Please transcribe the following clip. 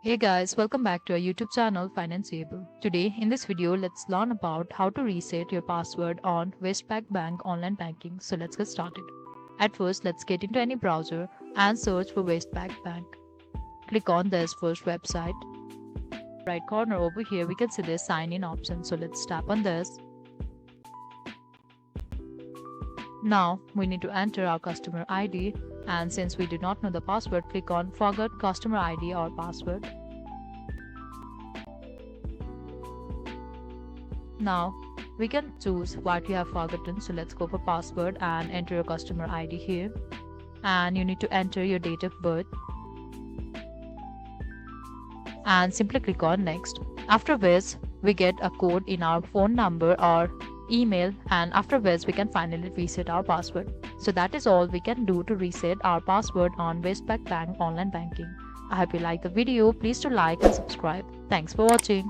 Hey guys, welcome back to our YouTube channel Financeable. Today in this video, let's learn about how to reset your password on Westpac Bank Online Banking. So let's get started. At first, let's get into any browser and search for Westpac Bank. Click on this first website. Right corner over here, we can see this sign in option. So let's tap on this. Now we need to enter our customer ID, and since we do not know the password, click on forgot customer ID or password. Now we can choose what you have forgotten, so let's go for password and enter your customer ID here, and you need to enter your date of birth and simply click on next. After which we get a code in our phone number or email, and after which we can finally reset our password. So that is all we can do to reset our password on Westpac Bank Online Banking. I hope you like the video. Please do like and subscribe. Thanks for watching.